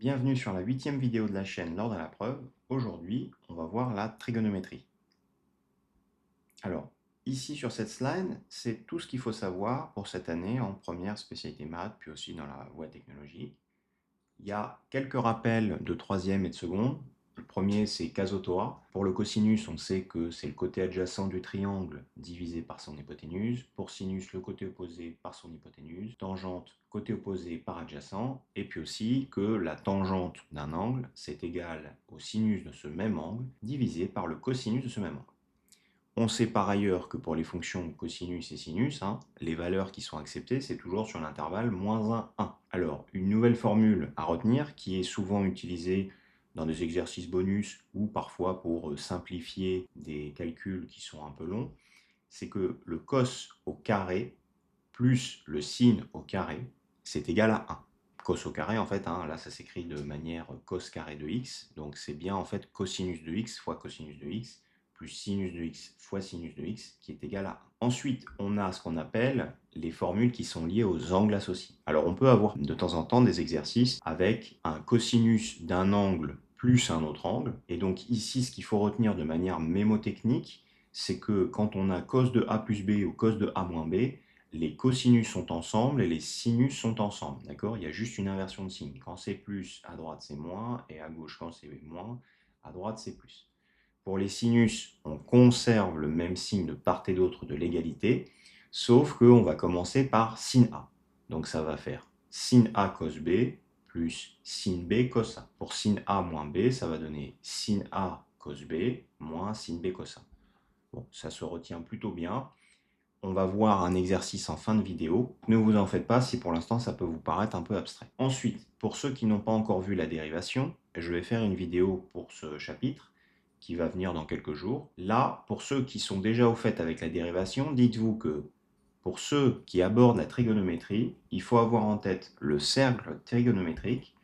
Bienvenue sur la 8e vidéo de la chaîne L'Ordre à la preuve. Aujourd'hui, on va voir la trigonométrie. Alors, ici sur cette slide, c'est tout ce qu'il faut savoir pour cette année en première spécialité maths, puis aussi dans la voie technologie. Il y a quelques rappels de troisième et de seconde. Le premier, c'est Casotoa. Pour le cosinus, on sait que c'est le côté adjacent du triangle divisé par son hypoténuse. Pour sinus, le côté opposé par son hypoténuse. Tangente, côté opposé par adjacent. Et puis aussi que la tangente d'un angle, c'est égal au sinus de ce même angle divisé par le cosinus de ce même angle. On sait par ailleurs que pour les fonctions cosinus et sinus, les valeurs qui sont acceptées, c'est toujours sur l'intervalle -1, 1. Alors, une nouvelle formule à retenir, qui est souvent utilisée dans des exercices bonus ou parfois pour simplifier des calculs qui sont un peu longs, c'est que le cos au carré plus le sin au carré, c'est égal à 1. Cos au carré, en fait, là, ça s'écrit de manière cos carré de x, donc c'est bien en fait cosinus de x fois cosinus de x, plus sinus de x fois sinus de x, qui est égal à 1. Ensuite, on a ce qu'on appelle les formules qui sont liées aux angles associés. Alors, on peut avoir de temps en temps des exercices avec un cosinus d'un angle plus un autre angle. Et donc ici, ce qu'il faut retenir de manière mémotechnique, c'est que quand on a cos de a plus b ou cos de a moins b, les cosinus sont ensemble et les sinus sont ensemble, d'accord? Il y a juste une inversion de signe. Quand c'est plus, à droite c'est moins, et à gauche quand c'est moins, à droite c'est plus. Pour les sinus, on conserve le même signe de part et d'autre de l'égalité, sauf qu'on va commencer par sin A. Donc ça va faire sin A cos B plus sin B cos A. Pour sin A moins B, ça va donner sin A cos B moins sin B cos A. Bon, ça se retient plutôt bien. On va voir un exercice en fin de vidéo. Ne vous en faites pas si pour l'instant ça peut vous paraître un peu abstrait. Ensuite, pour ceux qui n'ont pas encore vu la dérivation, je vais faire une vidéo pour ce chapitre qui va venir dans quelques jours. Là, pour ceux qui sont déjà au fait avec la dérivation, dites-vous que pour ceux qui abordent la trigonométrie, il faut avoir en tête le cercle trigonométrique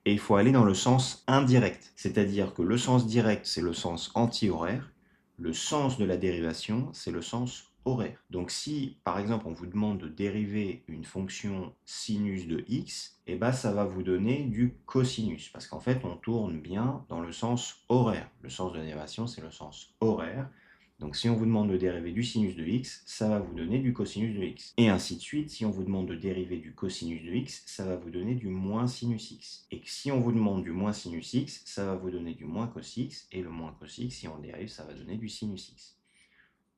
et il faut aller dans le sens indirect. C'est-à-dire que le sens direct, c'est le sens anti-horaire. Le sens de la dérivation, c'est le sens horaire. Donc si, par exemple, on vous demande de dériver une fonction sinus de x, eh ben, ça va vous donner du cosinus, parce qu'en fait, on tourne bien dans le sens horaire. Le sens de la dérivation, c'est le sens horaire. Donc si on vous demande de dériver du sinus de x, ça va vous donner du cosinus de x. Et ainsi de suite, si on vous demande de dériver du cosinus de x, ça va vous donner du moins sinus x. Et si on vous demande du moins sinus x, ça va vous donner du moins cos x, et le moins cos x, si on dérive, ça va donner du sinus x.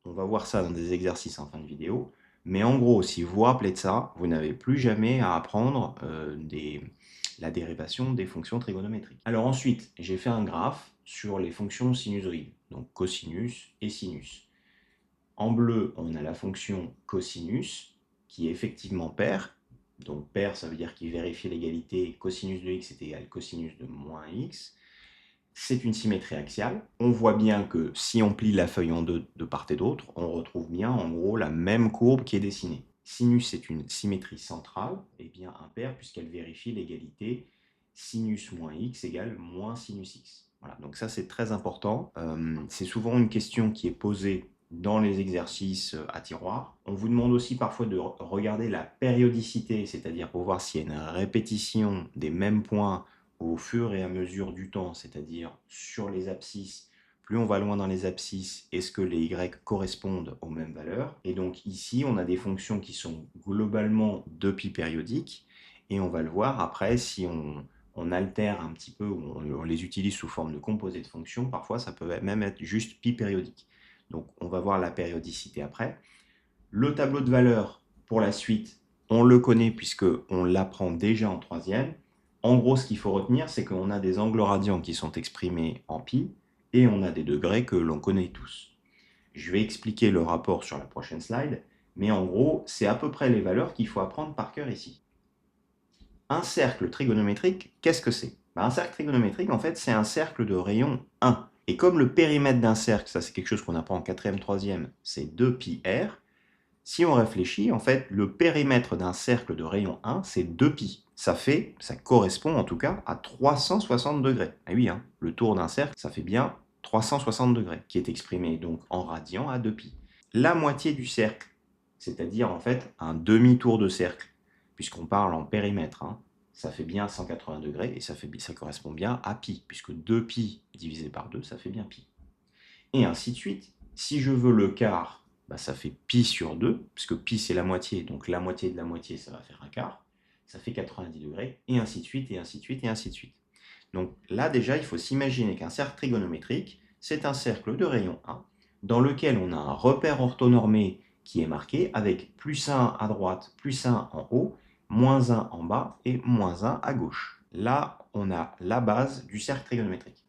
On va voir ça dans des exercices en fin de vidéo. Mais en gros, si vous vous rappelez de ça, vous n'avez plus jamais à apprendre la dérivation des fonctions trigonométriques. Alors ensuite, j'ai fait un graphe sur les fonctions sinusoïdes, donc cosinus et sinus. En bleu, on a la fonction cosinus, qui est effectivement paire. Donc paire, ça veut dire qu'il vérifie l'égalité cosinus de x est égal à cosinus de moins x. C'est une symétrie axiale. On voit bien que si on plie la feuille en deux de part et d'autre, on retrouve bien en gros la même courbe qui est dessinée. Sinus est une symétrie centrale, et bien impaire puisqu'elle vérifie l'égalité sinus moins x égale moins sinus x. Voilà, donc ça c'est très important. C'est souvent une question qui est posée dans les exercices à tiroir. On vous demande aussi parfois de regarder la périodicité, c'est-à-dire pour voir s'il y a une répétition des mêmes points au fur et à mesure du temps, c'est-à-dire sur les abscisses. Plus on va loin dans les abscisses, est-ce que les y correspondent aux mêmes valeurs? Et donc ici, on a des fonctions qui sont globalement 2π périodiques, et on va le voir après si on altère un petit peu, ou on les utilise sous forme de composés de fonctions, parfois ça peut même être juste pi périodique. Donc on va voir la périodicité après. Le tableau de valeurs pour la suite, on le connaît puisqu'on l'apprend déjà en troisième. En gros, ce qu'il faut retenir, c'est qu'on a des angles radians qui sont exprimés en pi, et on a des degrés que l'on connaît tous. Je vais expliquer le rapport sur la prochaine slide, mais en gros, c'est à peu près les valeurs qu'il faut apprendre par cœur ici. Un cercle trigonométrique, qu'est-ce que c'est? Un cercle trigonométrique, en fait, c'est un cercle de rayon 1. Et comme le périmètre d'un cercle, ça c'est quelque chose qu'on apprend en 4e, 3e, c'est 2πr, si on réfléchit, en fait, le périmètre d'un cercle de rayon 1, c'est 2π. Ça correspond en tout cas à 360 degrés. Et oui, le tour d'un cercle, ça fait bien 360 degrés, qui est exprimé donc en radians à 2π. La moitié du cercle, c'est-à-dire en fait un demi-tour de cercle, puisqu'on parle en périmètre, ça fait bien 180 degrés, et ça correspond bien à pi, puisque 2pi divisé par 2, ça fait bien pi. Et ainsi de suite. Si je veux le quart, bah, ça fait pi sur 2, puisque pi c'est la moitié, donc la moitié de la moitié, ça va faire un quart. Ça fait 90 degrés, et ainsi de suite, et ainsi de suite, et ainsi de suite. Donc là, déjà, il faut s'imaginer qu'un cercle trigonométrique, c'est un cercle de rayon 1, dans lequel on a un repère orthonormé qui est marqué avec plus 1 à droite, plus 1 en haut, moins 1 en bas et moins 1 à gauche. Là, on a la base du cercle trigonométrique.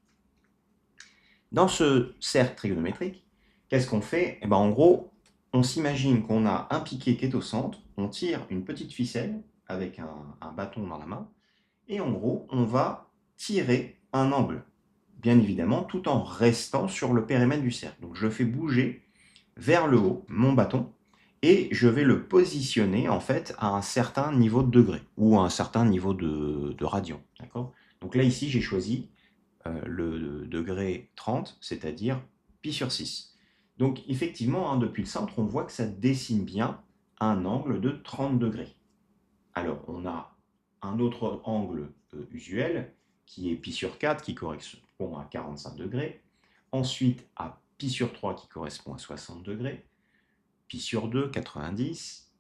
Dans ce cercle trigonométrique, qu'est-ce qu'on fait? Eh ben, en gros, on s'imagine qu'on a un piquet qui est au centre, on tire une petite ficelle avec un bâton dans la main, et en gros, on va tirer un angle, bien évidemment, tout en restant sur le périmètre du cercle. Donc je fais bouger vers le haut mon bâton, et je vais le positionner en fait à un certain niveau de degré, ou à un certain niveau de radian. Donc là, ici, j'ai choisi le degré 30, c'est-à-dire pi sur 6. Donc effectivement, hein, depuis le centre, on voit que ça dessine bien un angle de 30 degrés. Alors, on a un autre angle usuel qui est pi sur 4 qui correspond à 45 degrés. Ensuite, à pi sur 3 qui correspond à 60 degrés. Pi sur 2, 90.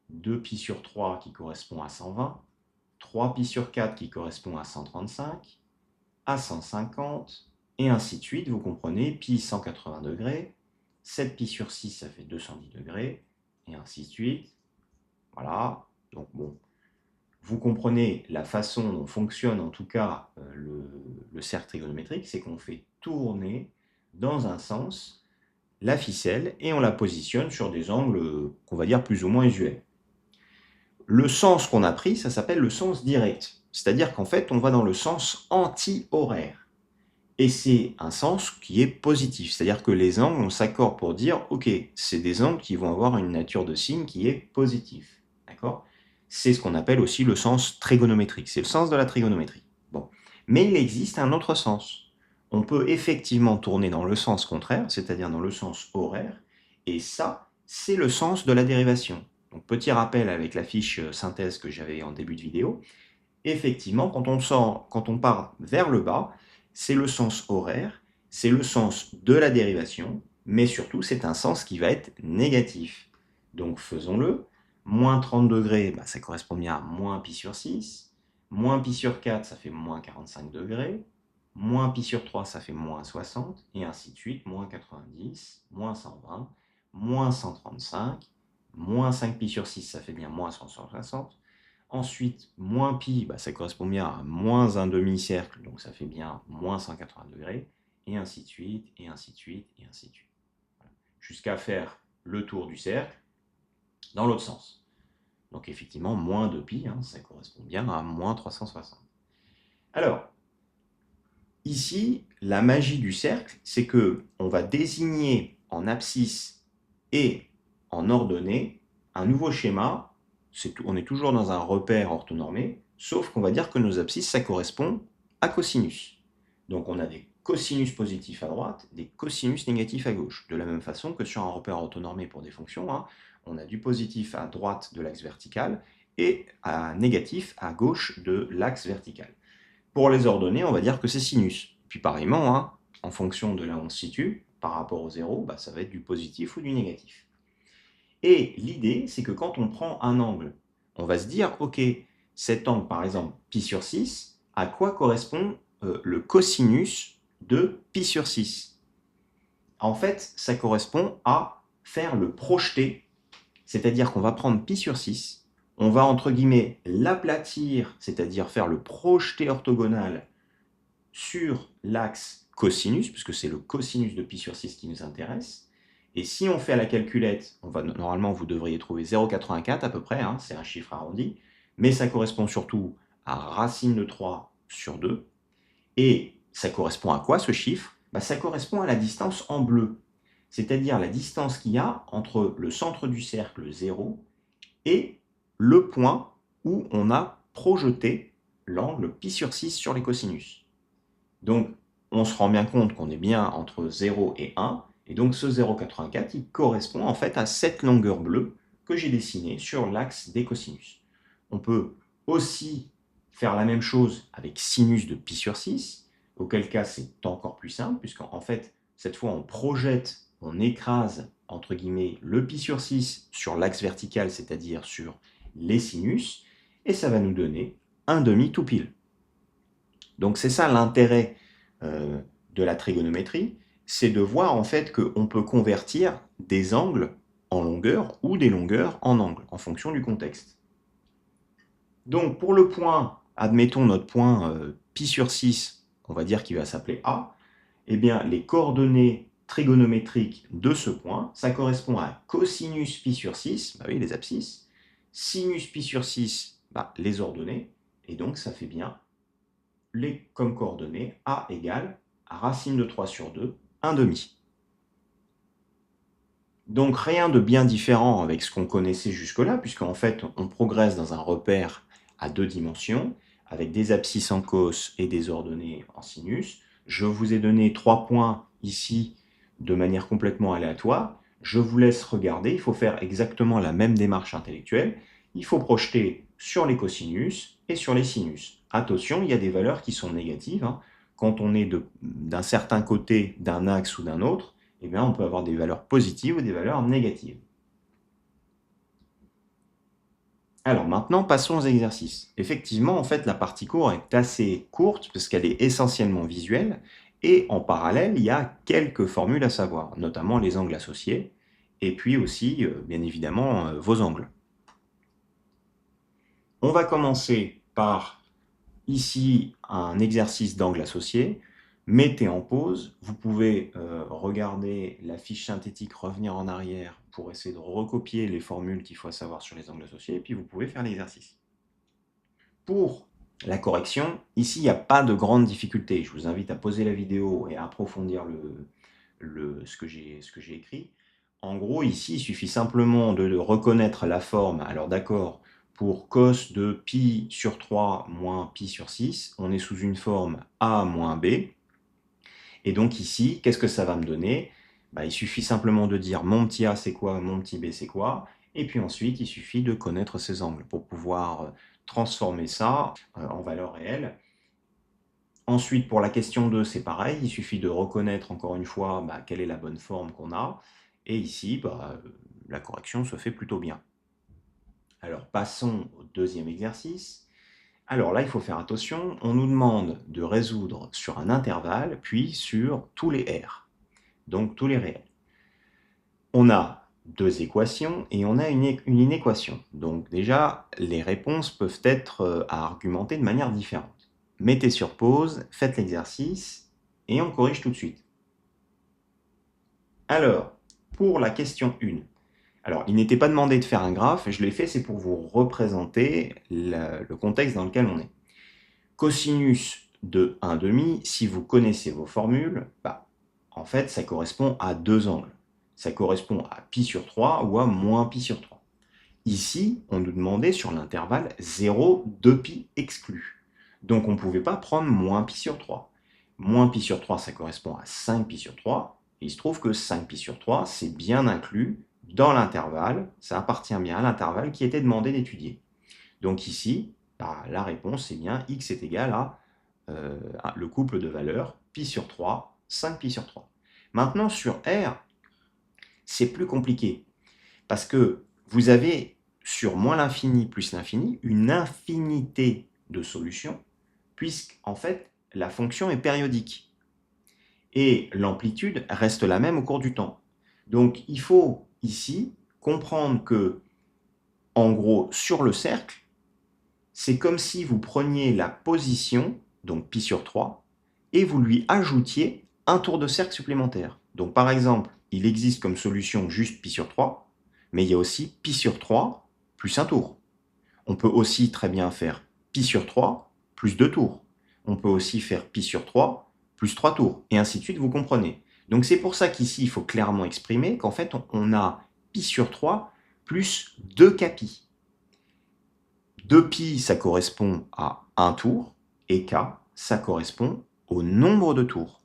2 pi sur 3 qui correspond à 120. 3 pi sur 4 qui correspond à 135. À 150. Et ainsi de suite, vous comprenez, pi 180 degrés. 7 pi sur 6, ça fait 210 degrés. Et ainsi de suite. Voilà. Donc bon, vous comprenez la façon dont fonctionne en tout cas le cercle trigonométrique, c'est qu'on fait tourner dans un sens la ficelle et on la positionne sur des angles qu'on va dire plus ou moins usuels. Le sens qu'on a pris, ça s'appelle le sens direct, c'est-à-dire qu'en fait on va dans le sens anti-horaire. Et c'est un sens qui est positif, c'est-à-dire que les angles, on s'accorde pour dire, ok, c'est des angles qui vont avoir une nature de signe qui est positif, d'accord? C'est ce qu'on appelle aussi le sens trigonométrique, c'est le sens de la trigonométrie. Bon. Mais il existe un autre sens. On peut effectivement tourner dans le sens contraire, c'est-à-dire dans le sens horaire, et ça, c'est le sens de la dérivation. Donc petit rappel avec la fiche synthèse que j'avais en début de vidéo, effectivement, quand on part vers le bas, c'est le sens horaire, c'est le sens de la dérivation, mais surtout, c'est un sens qui va être négatif. Donc, faisons-le. Moins 30 degrés, bah, ça correspond bien à moins pi sur 6. Moins pi sur 4, ça fait moins 45 degrés. Moins pi sur 3, ça fait moins 60. Et ainsi de suite, moins 90, moins 120, moins 135. Moins 5 pi sur 6, ça fait bien moins 160. Ensuite, moins pi, bah, ça correspond bien à moins un demi-cercle, donc ça fait bien moins 180 degrés, et ainsi de suite, et ainsi de suite, et ainsi de suite. Voilà. Jusqu'à faire le tour du cercle dans l'autre sens. Donc effectivement, moins 2 pi, hein, ça correspond bien à moins 360. Alors, ici, la magie du cercle, c'est que on va désigner en abscisse et en ordonnée un nouveau schéma. On est toujours dans un repère orthonormé, sauf qu'on va dire que nos abscisses, ça correspond à cosinus. Donc on a des cosinus positifs à droite, des cosinus négatifs à gauche. De la même façon que sur un repère orthonormé pour des fonctions, hein, on a du positif à droite de l'axe vertical et à négatif à gauche de l'axe vertical. Pour les ordonnées, on va dire que c'est sinus. Puis pareillement, hein, en fonction de là où on se situe, par rapport au zéro, bah, ça va être du positif ou du négatif. Et l'idée, c'est que quand on prend un angle, on va se dire, ok, cet angle, par exemple, pi sur 6, à quoi correspond le cosinus de pi sur 6? En fait, ça correspond à faire le projeté, c'est-à-dire qu'on va prendre pi sur 6, on va entre guillemets l'aplatir, c'est-à-dire faire le projeté orthogonal sur l'axe cosinus, puisque c'est le cosinus de pi sur 6 qui nous intéresse. Et si on fait à la calculette, normalement vous devriez trouver 0,84 à peu près, hein, c'est un chiffre arrondi, mais ça correspond surtout à racine de 3 sur 2. Et ça correspond à quoi ce chiffre? Bah, ça correspond à la distance en bleu, c'est-à-dire la distance qu'il y a entre le centre du cercle 0 et le point où on a projeté l'angle pi sur 6 sur les cosinus. Donc, on se rend bien compte qu'on est bien entre 0 et 1, et donc ce 0,84, il correspond en fait à cette longueur bleue que j'ai dessinée sur l'axe des cosinus. On peut aussi faire la même chose avec sinus de pi sur 6, auquel cas c'est encore plus simple, puisqu'en fait, cette fois on projette, on écrase, entre guillemets, le pi sur 6 sur l'axe vertical, c'est-à-dire sur les sinus, et ça va nous donner un demi tout pile. Donc c'est ça l'intérêt de la trigonométrie, c'est de voir en fait qu'on peut convertir des angles en longueur ou des longueurs en angles, en fonction du contexte. Donc pour le point, admettons notre point pi sur 6, on va dire qu'il va s'appeler A, eh bien les coordonnées trigonométriques de ce point, ça correspond à cosinus pi sur 6, bah oui, les abscisses, sinus pi sur 6, bah, les ordonnées, et donc ça fait bien comme coordonnées A égale à racine de 3 sur 2, 1 demi. Donc rien de bien différent avec ce qu'on connaissait jusque-là, puisqu'en fait on progresse dans un repère à 2 dimensions, avec des abscisses en cos et des ordonnées en sinus. Je vous ai donné 3 points ici de manière complètement aléatoire. Je vous laisse regarder, il faut faire exactement la même démarche intellectuelle. Il faut projeter sur les cosinus et sur les sinus. Attention, il y a des valeurs qui sont négatives. Quand on est d'un certain côté d'un axe ou d'un autre, eh bien, on peut avoir des valeurs positives ou des valeurs négatives. Alors maintenant, passons aux exercices. Effectivement, en fait, la partie cours est assez courte parce qu'elle est essentiellement visuelle et en parallèle, il y a quelques formules à savoir, notamment les angles associés et puis aussi, bien évidemment, vos angles. On va commencer par, ici, un exercice d'angle associé. Mettez en pause, vous pouvez regarder la fiche synthétique, revenir en arrière pour essayer de recopier les formules qu'il faut savoir sur les angles associés, et puis vous pouvez faire l'exercice. Pour la correction, ici il n'y a pas de grande difficulté. Je vous invite à poser la vidéo et à approfondir ce que j'ai écrit. En gros, ici, il suffit simplement de reconnaître la forme. Alors d'accord, pour cos de pi sur 3 moins pi sur 6, on est sous une forme a moins b. Et donc ici, qu'est-ce que ça va me donner? Bah, il suffit simplement de dire mon petit a c'est quoi, mon petit b c'est quoi, et puis ensuite il suffit de connaître ces angles pour pouvoir transformer ça en valeur réelle. Ensuite, pour la question 2, c'est pareil, il suffit de reconnaître encore une fois quelle est la bonne forme qu'on a, et ici, la correction se fait plutôt bien. Alors passons au deuxième exercice. Alors là, il faut faire attention, on nous demande de résoudre sur un intervalle, puis sur tous les R, donc tous les réels. On a deux équations et on a une inéquation. Donc déjà, les réponses peuvent être à argumenter de manière différente. Mettez sur pause, faites l'exercice et on corrige tout de suite. Alors, pour la question 1, alors il n'était pas demandé de faire un graphe, je l'ai fait, c'est pour vous représenter le contexte dans lequel on est. Cosinus de 1/2, si vous connaissez vos formules, en fait ça correspond à deux angles. Ça correspond à pi sur 3 ou à moins pi sur 3. Ici, on nous demandait sur l'intervalle 0, 2pi exclu. Donc on ne pouvait pas prendre moins pi sur 3. Moins pi sur 3, ça correspond à 5 pi sur 3. Et il se trouve que 5 pi sur 3, c'est bien inclus dans l'intervalle, ça appartient bien à l'intervalle qui était demandé d'étudier. Donc ici, la réponse est bien x est égal à le couple de valeurs pi sur 3, 5 pi sur 3. Maintenant, sur R, c'est plus compliqué, parce que vous avez sur moins l'infini plus l'infini une infinité de solutions, puisqu'en fait, la fonction est périodique. Et l'amplitude reste la même au cours du temps. Donc il faut ici comprendre que, en gros, sur le cercle, c'est comme si vous preniez la position, donc pi sur 3, et vous lui ajoutiez un tour de cercle supplémentaire. Donc par exemple, il existe comme solution juste pi sur 3, mais il y a aussi pi sur 3 plus un tour. On peut aussi très bien faire pi sur 3 plus 2 tours. On peut aussi faire pi sur 3 plus 3 tours, et ainsi de suite, vous comprenez. Donc c'est pour ça qu'ici, il faut clairement exprimer qu'en fait, on a pi sur 3 plus 2 k-pi. 2pi, ça correspond à un tour, et k, ça correspond au nombre de tours.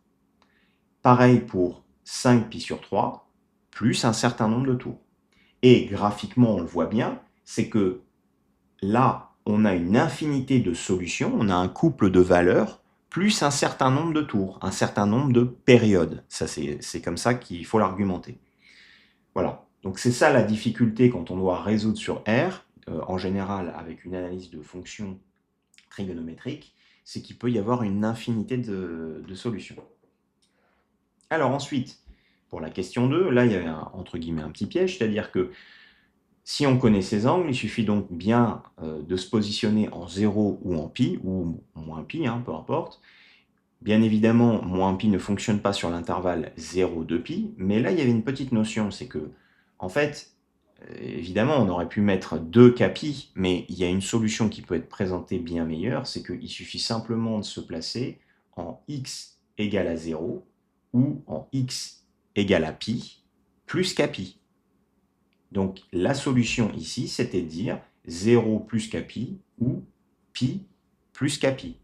Pareil pour 5pi sur 3, plus un certain nombre de tours. Et graphiquement, on le voit bien, c'est que là, on a une infinité de solutions, on a un couple de valeurs, plus un certain nombre de tours, un certain nombre de périodes. Ça, c'est comme ça qu'il faut l'argumenter. Voilà. Donc c'est ça la difficulté quand on doit résoudre sur R, en général avec une analyse de fonctions trigonométriques, c'est qu'il peut y avoir une infinité de solutions. Alors ensuite, pour la question 2, là il y a entre guillemets un petit piège, c'est-à-dire que si on connaît ces angles, il suffit donc bien de se positionner en 0 ou en pi, ou moins pi, hein, peu importe. Bien évidemment, moins pi ne fonctionne pas sur l'intervalle 0,2 pi, mais là, il y avait une petite notion, c'est que, en fait, évidemment, on aurait pu mettre 2k pi, mais il y a une solution qui peut être présentée bien meilleure, c'est qu'il suffit simplement de se placer en x égale à 0 ou en x égale à pi plus k pi. Donc, la solution ici, c'était de dire 0 plus k pi ou pi plus k pi.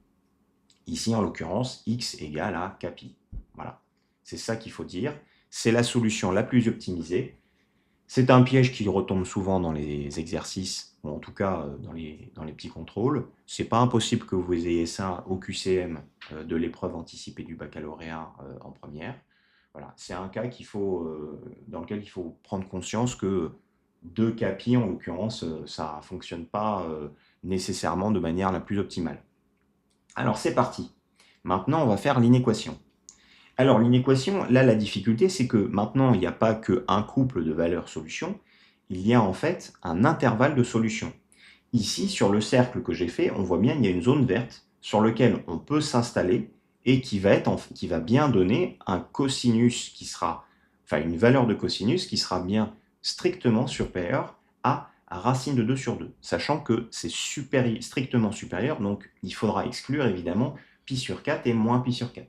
Ici, en l'occurrence, x égale à k pi. Voilà, c'est ça qu'il faut dire. C'est la solution la plus optimisée. C'est un piège qui retombe souvent dans les exercices, ou en tout cas dans les petits contrôles. C'est pas impossible que vous ayez ça au QCM de l'épreuve anticipée du baccalauréat en première. Voilà, c'est un cas dans lequel il faut prendre conscience que 2k pi, en l'occurrence, ça ne fonctionne pas nécessairement de manière la plus optimale. Alors c'est parti. Maintenant, on va faire l'inéquation. Alors l'inéquation, là la difficulté, c'est que maintenant, il n'y a pas qu'un couple de valeurs solutions, il y a en fait un intervalle de solutions. Ici, sur le cercle que j'ai fait, on voit bien qu'il y a une zone verte sur laquelle on peut s'installer et qui va bien donner un cosinus qui sera, enfin une valeur de cosinus qui sera bien strictement supérieure à racine de 2 sur 2, sachant que c'est strictement supérieur, donc il faudra exclure évidemment pi sur 4 et moins pi sur 4.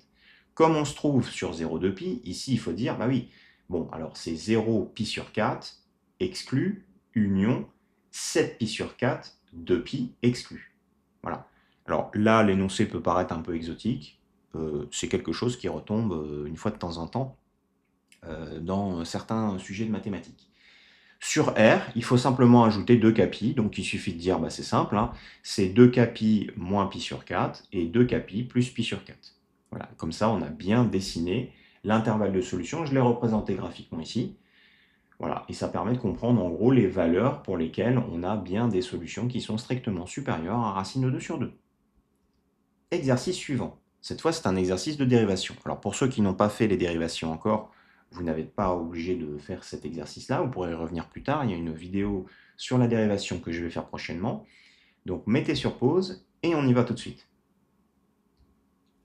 Comme on se trouve sur 0,2 pi, ici il faut dire, bah oui, bon, alors c'est 0 pi sur 4 exclu, union, 7 pi sur 4, 2 pi exclu. Voilà. Alors là, l'énoncé peut paraître un peu exotique, c'est quelque chose qui retombe une fois de temps en temps dans certains sujets de mathématiques. Sur R, il faut simplement ajouter 2k pi, donc il suffit de dire, bah, c'est simple, hein, c'est 2k pi moins pi sur 4 et 2k pi plus pi sur 4. Voilà, comme ça on a bien dessiné l'intervalle de solution, je l'ai représenté graphiquement ici. Voilà, et ça permet de comprendre en gros les valeurs pour lesquelles on a bien des solutions qui sont strictement supérieures à racine de 2 sur 2. Exercice suivant. Cette fois, c'est un exercice de dérivation. Alors pour ceux qui n'ont pas fait les dérivations encore, vous n'êtes pas obligé de faire cet exercice-là, vous pourrez y revenir plus tard, il y a une vidéo sur la dérivation que je vais faire prochainement. Donc mettez sur pause et on y va tout de suite.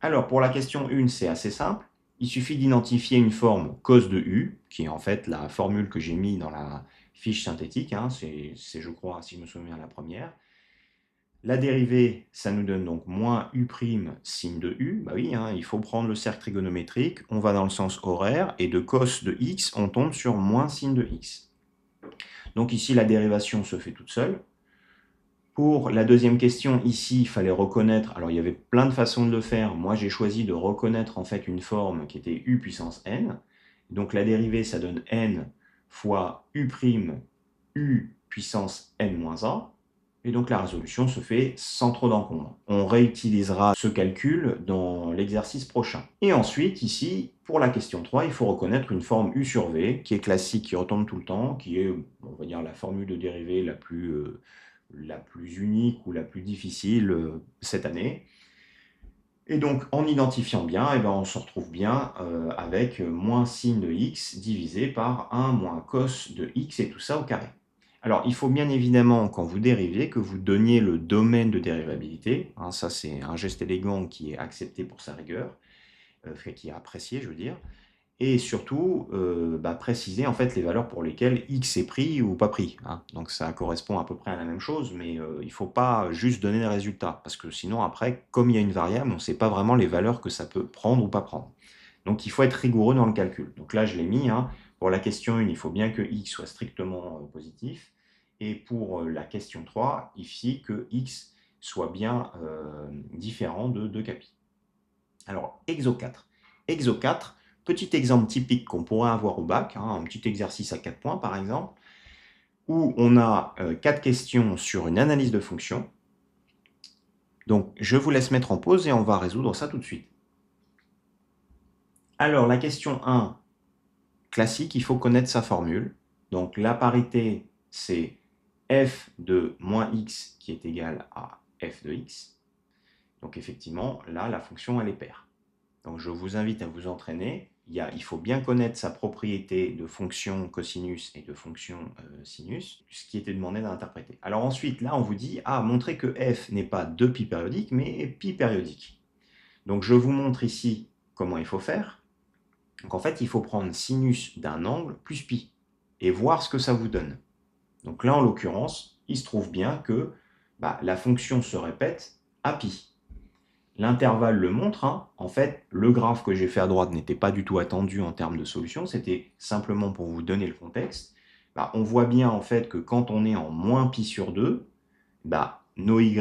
Alors pour la question 1, c'est assez simple. Il suffit d'identifier une forme cos de u, qui est en fait la formule que j'ai mise dans la fiche synthétique, hein, c'est je crois, si je me souviens, la première. La dérivée, ça nous donne donc moins u' signe de u. Bah oui, hein, il faut prendre le cercle trigonométrique, on va dans le sens horaire, et de cos de x, on tombe sur moins signe de x. Donc ici, la dérivation se fait toute seule. Pour la deuxième question, ici, il fallait reconnaître, alors il y avait plein de façons de le faire, moi j'ai choisi de reconnaître en fait une forme qui était u puissance n. Donc la dérivée, ça donne n fois u' u puissance n-1. Et donc la résolution se fait sans trop d'encombre. On réutilisera ce calcul dans l'exercice prochain. Et ensuite, ici, pour la question 3, il faut reconnaître une forme u sur v, qui est classique, qui retombe tout le temps, qui est, on va dire, la formule de dérivée la plus unique ou la plus difficile cette année. Et donc, en identifiant bien, eh ben, on se retrouve bien avec moins signe de x divisé par 1 moins cos de x, et tout ça au carré. Alors, il faut bien évidemment, quand vous dérivez, que vous donniez le domaine de dérivabilité. Hein, ça, c'est un geste élégant qui est accepté pour sa rigueur, qui est apprécié, je veux dire. Et surtout, préciser en fait les valeurs pour lesquelles x est pris ou pas pris. Hein. Donc, ça correspond à peu près à la même chose, mais il ne faut pas juste donner les résultats, parce que sinon, après, comme il y a une variable, on ne sait pas vraiment les valeurs que ça peut prendre ou pas prendre. Donc, il faut être rigoureux dans le calcul. Donc là, je l'ai mis. Hein. Pour la question 1, il faut bien que x soit strictement positif. Et pour la question 3, ici, que x soit bien différent de 2 pi. Alors, exo 4. Exo 4, petit exemple typique qu'on pourrait avoir au bac, hein, un petit exercice à 4 points par exemple, où on a 4 questions sur une analyse de fonction. Donc, je vous laisse mettre en pause et on va résoudre ça tout de suite. Alors, la question 1, classique, il faut connaître sa formule. Donc, la parité, c'est f de moins x qui est égal à f de x. Donc, effectivement, là, la fonction, elle est paire. Donc, je vous invite à vous entraîner. Il faut bien connaître sa propriété de fonction cosinus et de fonction sinus, ce qui était demandé d'interpréter. Alors ensuite, là, on vous dit, montrer que f n'est pas 2π périodique, mais pi périodique. Donc, je vous montre ici comment il faut faire. Donc, en fait, il faut prendre sinus d'un angle plus pi et voir ce que ça vous donne. Donc là, en l'occurrence, il se trouve bien que la fonction se répète à pi. L'intervalle le montre, hein. En fait, le graphe que j'ai fait à droite n'était pas du tout attendu en termes de solution, c'était simplement pour vous donner le contexte. On voit bien en fait que quand on est en moins pi sur 2, nos y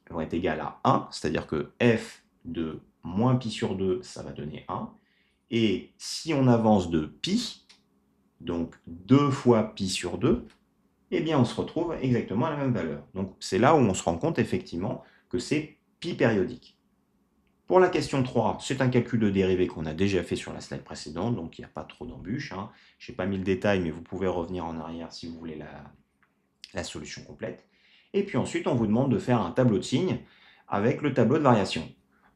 vont être égales à 1, c'est-à-dire que f de moins pi sur 2, ça va donner 1. Et si on avance de pi, donc 2 fois pi sur 2, eh bien on se retrouve exactement à la même valeur. Donc c'est là où on se rend compte effectivement que c'est pi périodique. Pour la question 3, c'est un calcul de dérivée qu'on a déjà fait sur la slide précédente, donc il n'y a pas trop d'embûches, hein. Je n'ai pas mis le détail, mais vous pouvez revenir en arrière si vous voulez la solution complète. Et puis ensuite, on vous demande de faire un tableau de signes avec le tableau de variation.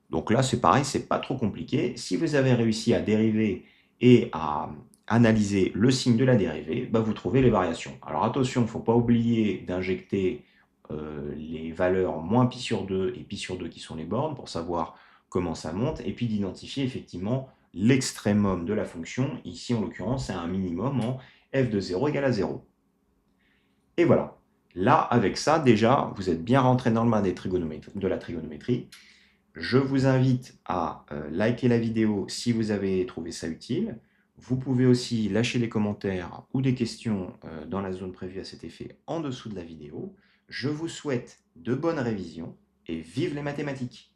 Donc là, c'est pareil, c'est pas trop compliqué. Si vous avez réussi à dériver et à analyser le signe de la dérivée, vous trouvez les variations. Alors attention, il ne faut pas oublier d'injecter les valeurs moins pi sur 2 et pi sur 2 qui sont les bornes pour savoir comment ça monte, et puis d'identifier effectivement l'extrémum de la fonction. Ici, en l'occurrence, c'est un minimum en f de 0 égale à 0. Et voilà. Là, avec ça, déjà, vous êtes bien rentré dans le bain de la trigonométrie. Je vous invite à liker la vidéo si vous avez trouvé ça utile. Vous pouvez aussi lâcher des commentaires ou des questions dans la zone prévue à cet effet en dessous de la vidéo. Je vous souhaite de bonnes révisions et vive les mathématiques!